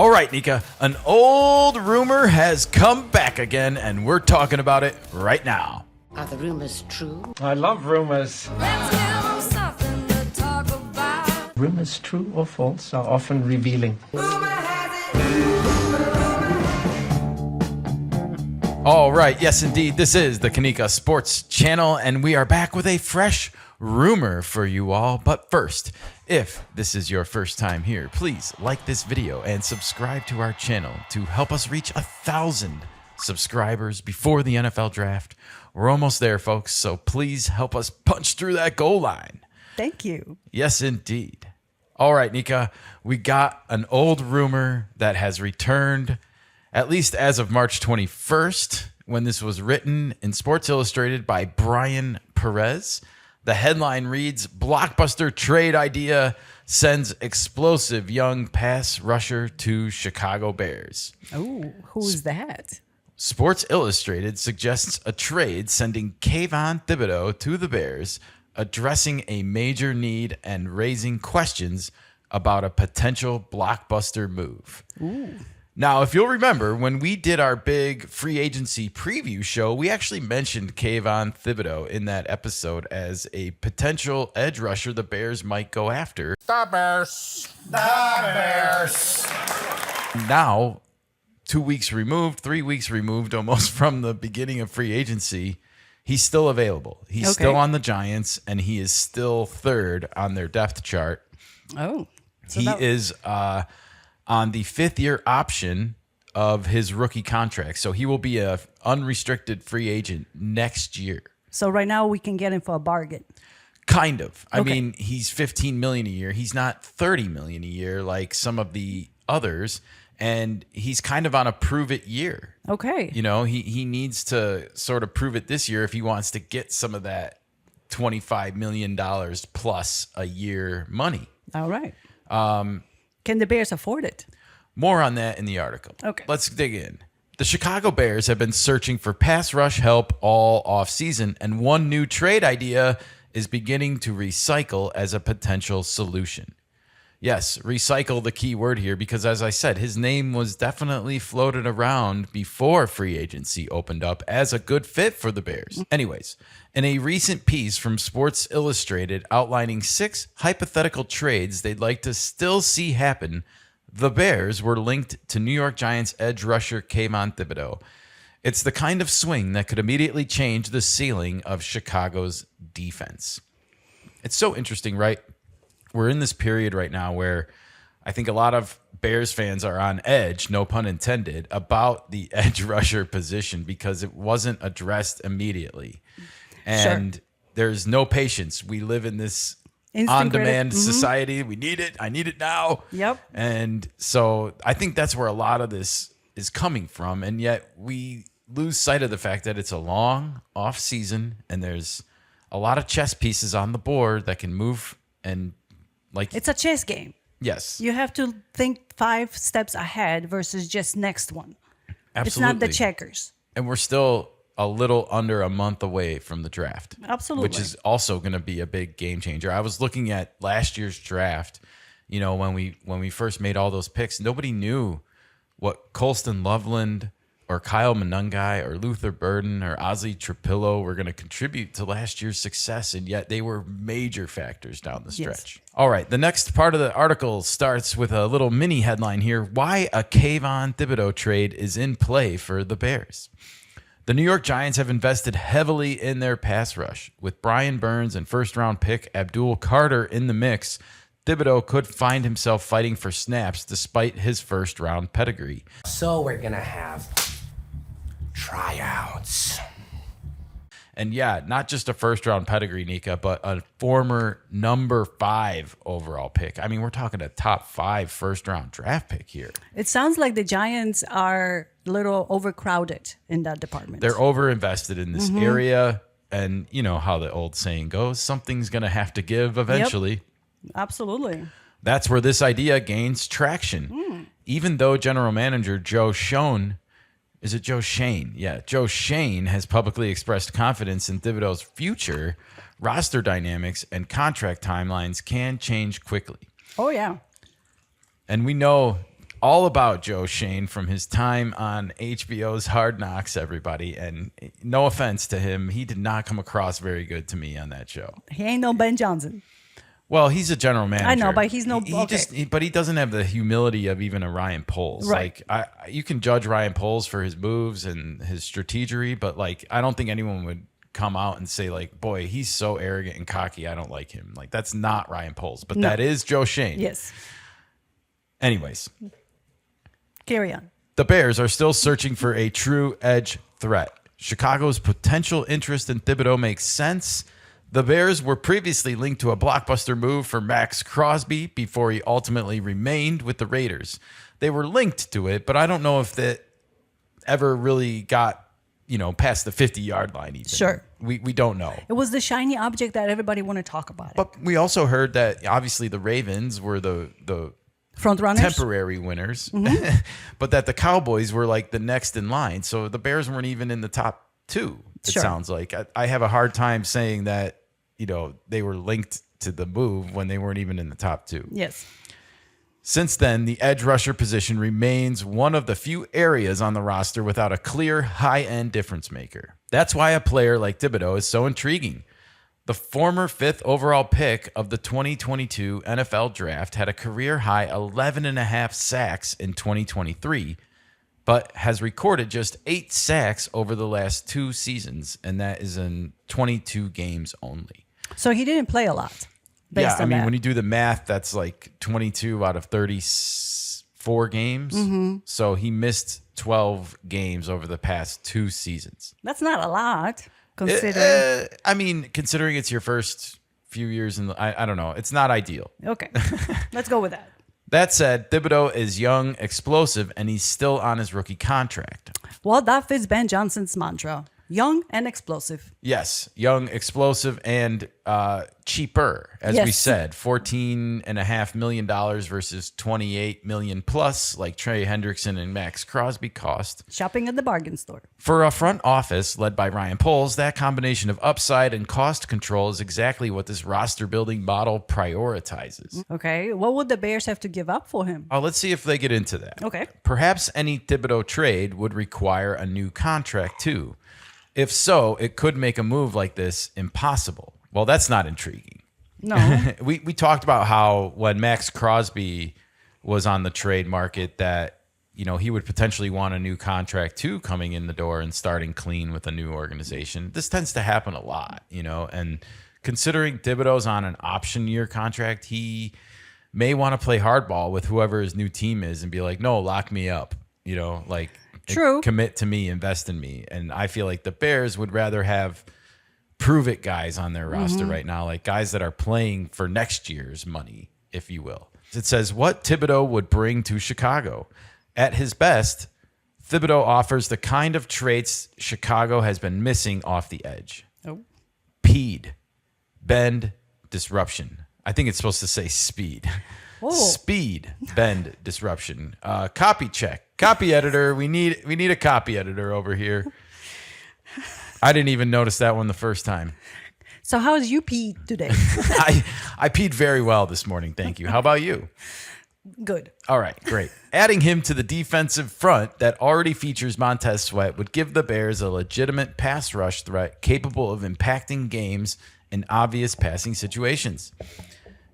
All right, Nika, an old rumor has come back again, and we're talking about it right now. Are the rumors true? I love rumors. Let's give 'em something to talk about. Rumors, true or false, are often revealing. All right, yes, indeed, this is the Kenikkasports channel, and we are back with a fresh rumor for you all. But first, if this is your first time here, please like this video and subscribe to our channel to help us reach 1,000 subscribers before the NFL draft. We're almost there, folks, so please help us punch through that goal line. Thank you. Yes, indeed. All right, Nika, we got an old rumor that has returned, at least as of March 21st, when this was written in Sports Illustrated by Brian Perez. The headline reads, "Blockbuster trade idea sends explosive young pass rusher to Chicago Bears." Oh, who's that? Sports Illustrated suggests a trade sending Kayvon Thibodeaux to the Bears, addressing a major need and raising questions about a potential blockbuster move. Ooh. Now, if you'll remember, when we did our big free agency preview show, we actually mentioned Kayvon Thibodeaux in that episode as a potential edge rusher the Bears might go after. The Bears. The Bears. Now, 2 weeks removed, 3 weeks removed almost from the beginning of free agency, he's still available. He's still on the Giants, and he is still third on their depth chart. Oh. He is on the fifth-year option of his rookie contract. So he will be a unrestricted free agent next year. So right now we can get him for a bargain. Kind of. I Okay. mean, he's $15 million a year. He's not $30 million a year like some of the others. And he's kind of on a prove-it year. Okay. You know, he needs to sort of prove it this year if he wants to get some of that $25 million plus a year money. All right. Can the Bears afford it? More on that in the article. Okay. Let's dig in. The Chicago Bears have been searching for pass rush help all offseason, and one new trade idea is beginning to recycle as a potential solution. Yes, recycle the key word here, because as I said, his name was definitely floated around before free agency opened up as a good fit for the Bears. Anyways, in a recent piece from Sports Illustrated outlining 6 hypothetical trades they'd like to still see happen, the Bears were linked to New York Giants edge rusher Kayvon Thibodeaux. It's the kind of swing that could immediately change the ceiling of Chicago's defense. It's so interesting, right? We're in this period right now where I think a lot of Bears fans are on edge, no pun intended, about the edge rusher position because it wasn't addressed immediately. And there's no patience. We live in this on-demand society. We need it. I need it now. Yep. And so I think that's where a lot of this is coming from. And yet we lose sight of the fact that it's a long off season and there's a lot of chess pieces on the board that can move and it's a chess game. Yes. You have to think 5 steps ahead versus just next one. Absolutely. It's not the checkers. And we're still a little under a month away from the draft. Absolutely. Which is also going to be a big game changer. I was looking at last year's draft, you know, when we first made all those picks, nobody knew what Colston Loveland or Kyle Monungai or Luther Burden or Ozzie Trapillo were going to contribute to last year's success, and yet they were major factors down the stretch. Yes. All right, the next part of the article starts with a little mini headline here, why a Kayvon Thibodeaux trade is in play for the Bears. The New York Giants have invested heavily in their pass rush. With Brian Burns and first-round pick Abdul Carter in the mix, Thibodeaux could find himself fighting for snaps despite his first-round pedigree. So we're going to have tryouts. And yeah, not just a first-round pedigree, Nika, but a former number 5 overall pick. I mean, we're talking a top 5 first-round draft pick here. It sounds like the Giants are a little overcrowded in that department. They're overinvested in this area. And you know how the old saying goes, something's going to have to give eventually. Yep. Absolutely. That's where this idea gains traction. Even though general manager Joe Schoen, is it Joe Shane? Yeah, Joe Shane has publicly expressed confidence in Thibodeau's future, roster dynamics and contract timelines can change quickly. Oh, yeah. And we know all about Joe Shane from his time on HBO's Hard Knocks, everybody. And no offense to him, he did not come across very good to me on that show. He ain't no Ben Johnson. Well, he's a general manager. I know, but he's no. But he doesn't have the humility of even a Ryan Poles. Right. Like, you can judge Ryan Poles for his moves and his strategery, but like, I don't think anyone would come out and say like, boy, he's so arrogant and cocky, I don't like him. Like, that's not Ryan Poles, but that is Joe Shane. Yes. Anyways, Carry on. the Bears are still searching for a true edge threat. Chicago's potential interest in Thibodeaux makes sense. The Bears were previously linked to a blockbuster move for Max Crosby before he ultimately remained with the Raiders. They were linked to it, but I don't know if that ever really got, past the 50-yard line even. Sure. We don't know. It was the shiny object that everybody want to talk about. But we also heard that obviously the Ravens were the Front runners. temporary winners, but that the Cowboys were like the next in line. So the Bears weren't even in the top two, it Sure. sounds like. I have a hard time saying that, they were linked to the move when they weren't even in the top two. Yes. Since then, the edge rusher position remains one of the few areas on the roster without a clear high-end difference maker. That's why a player like Thibodeaux is so intriguing. The former 5th overall pick of the 2022 NFL Draft had a career-high 11.5 sacks in 2023, but has recorded just 8 sacks over the last 2 seasons, and that is in 22 games only. So he didn't play a lot. Based on that. When you do the math, that's like 22 out of 34 games. Mm-hmm. So he missed 12 games over the past 2 seasons. That's not a lot, considering. Considering it's your first few years I don't know. It's not ideal. Okay. Let's go with that. That said, Thibodeaux is young, explosive, and he's still on his rookie contract. Well, that fits Ben Johnson's mantra. Young and explosive. Yes, young, explosive, and cheaper, as we Yes. said. $14.5 million versus $28 million plus, like Trey Hendrickson and Max Crosby cost. Shopping at the bargain store. For a front office led by Ryan Poles, that combination of upside and cost control is exactly what this roster building model prioritizes. Okay. What would the Bears have to give up for him? Let's see if they get into that. Okay. Perhaps any Thibodeaux trade would require a new contract too. If so, it could make a move like this impossible. Well, that's not intriguing. No. We talked about how when Max Crosby was on the trade market that, he would potentially want a new contract too coming in the door and starting clean with a new organization. This tends to happen a lot, and considering Thibodeau's on an option year contract, he may want to play hardball with whoever his new team is and be like, no, lock me up, True. commit to me, invest in me. And I feel like the Bears would rather have prove it guys on their roster right now, like guys that are playing for next year's money, if you will. It says what Thibodeaux would bring to Chicago. At his best, Thibodeaux offers the kind of traits Chicago has been missing off the edge. Oh. Pede, bend, disruption. I think it's supposed to say speed. Oh. Speed, bend, disruption. Copy check. Copy editor. We need a copy editor over here. I didn't even notice that one the first time. So how's you pee today? I peed very well this morning. Thank you. How about you? Good. All right, great. Adding him to the defensive front that already features Montez Sweat would give the Bears a legitimate pass rush threat capable of impacting games in obvious passing situations.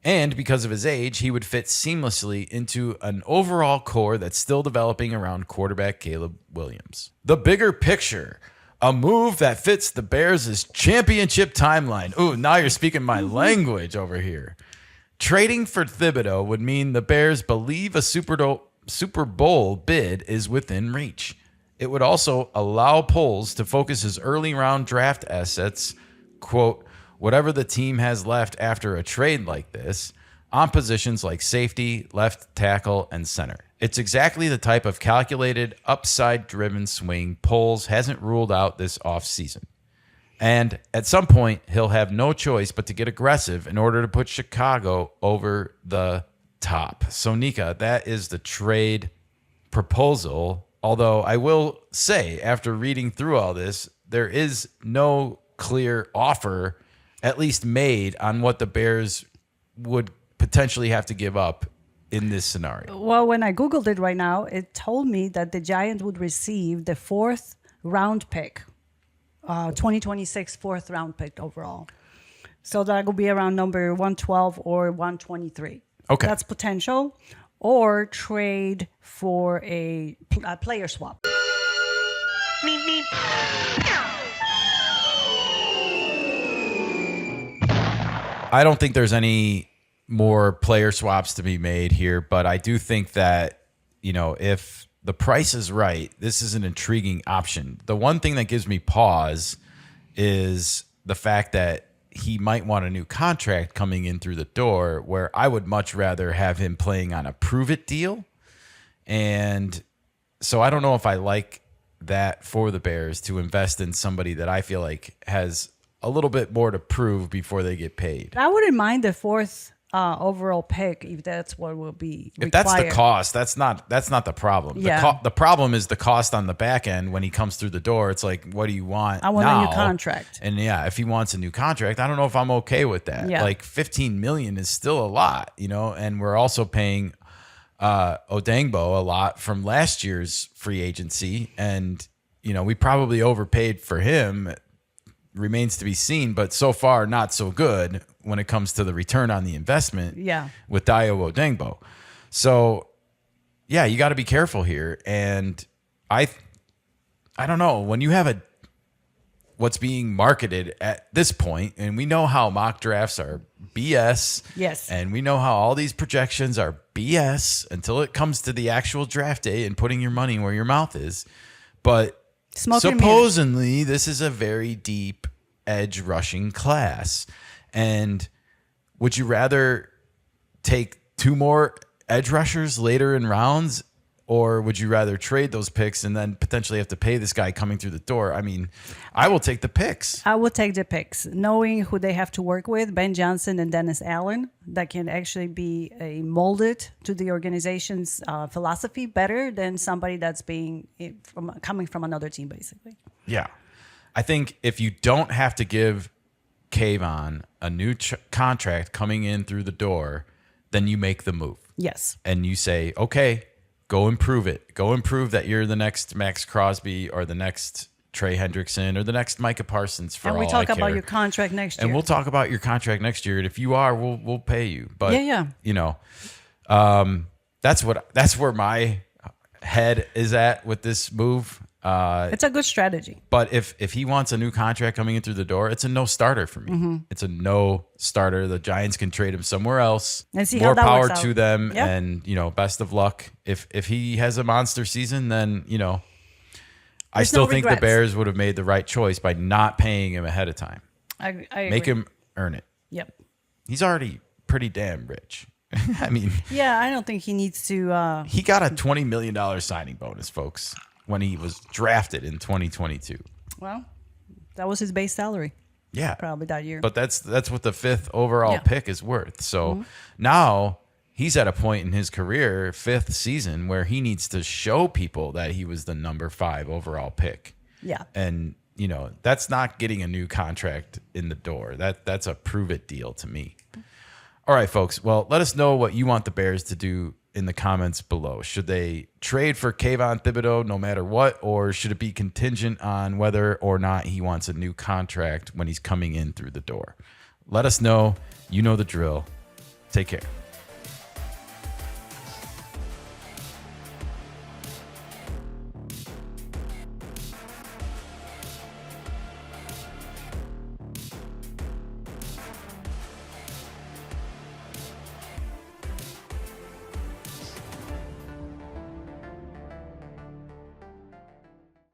And because of his age, he would fit seamlessly into an overall core that's still developing around quarterback Caleb Williams. The bigger picture, a move that fits the Bears' championship timeline. Ooh, now you're speaking my language over here. Trading for Thibodeaux would mean the Bears believe a Super Bowl bid is within reach. It would also allow Poles to focus his early round draft assets, quote, whatever the team has left after a trade like this, on positions like safety, left tackle, and center. It's exactly the type of calculated, upside-driven swing Poles hasn't ruled out this offseason. And at some point, he'll have no choice but to get aggressive in order to put Chicago over the top. So, Nika, that is the trade proposal. Although I will say, after reading through all this, there is no clear offer, at least made, on what the Bears would potentially have to give up in this scenario? Well, when I Googled it right now, it told me that the Giants would receive the fourth round pick, 2026 fourth round pick overall. So that would be around number 112 or 123. Okay. That's potential. Or trade for a player swap. I don't think there's any more player swaps to be made here, but I do think that, if the price is right, this is an intriguing option. The one thing that gives me pause is the fact that he might want a new contract coming in through the door, where I would much rather have him playing on a prove-it deal. And so I don't know if I like that for the Bears to invest in somebody that I feel like has a little bit more to prove before they get paid. I wouldn't mind the fourth overall pick if that's what will be required. If that's the cost, that's not the problem. Yeah. The problem is the cost on the back end when he comes through the door. It's like, what do you want? I want now? a new contract. And yeah, if he wants a new contract, I don't know if I'm okay with that. Yeah. Like $15 million is still a lot, and we're also paying Odangbo a lot from last year's free agency, and we probably overpaid for him. Remains to be seen, but so far not so good when it comes to the return on the investment. Yeah. With Dayo Odangbo. So yeah, you got to be careful here. And I don't know, when you have what's being marketed at this point, and we know how mock drafts are BS. Yes. And we know how all these projections are BS until it comes to the actual draft day and putting your money where your mouth is. But Smoke and supposedly, this is a very deep edge rushing class. And would you rather take two more edge rushers later in rounds, or would you rather trade those picks and then potentially have to pay this guy coming through the door? I mean, I will take the picks. I will take the picks, knowing who they have to work with, Ben Johnson and Dennis Allen, that can actually be molded to the organization's philosophy better than somebody that's coming from another team, basically. Yeah. I think if you don't have to give Kayvon a new contract coming in through the door, then you make the move. Yes. And you say, okay, go improve it. Go improve that you're the next Max Crosby or the next Trey Hendrickson or the next Micah Parsons for all I care. And we talk about your contract next year. And we'll talk about your contract next year. And if you are, we'll pay you. But that's where my head is at with this move. It's a good strategy. But if he wants a new contract coming in through the door, it's a no starter for me. Mm-hmm. It's a no starter. The Giants can trade him somewhere else. And see more how that power works to out. them. Yep. And best of luck. If he has a monster season, then I There's still no think the regrets. Bears would have made the right choice by not paying him ahead of time. I Make agree. him earn it. Yep. He's already pretty damn rich. I mean, Yeah, I don't think he needs to. he got a $20 million signing bonus, folks, when he was drafted in 2022. Well, that was his base salary. Yeah. Probably that year. But that's what the 5th overall Yeah. pick is worth. So now he's at a point in his career, 5th season, where he needs to show people that he was the number 5 overall pick. Yeah. And, that's not getting a new contract in the door. That's a prove it deal to me. All right, folks. Well, let us know what you want the Bears to do in the comments below. Should they trade for Kayvon Thibodeaux no matter what, or should it be contingent on whether or not he wants a new contract when he's coming in through the door? Let us know. You know the drill. Take care.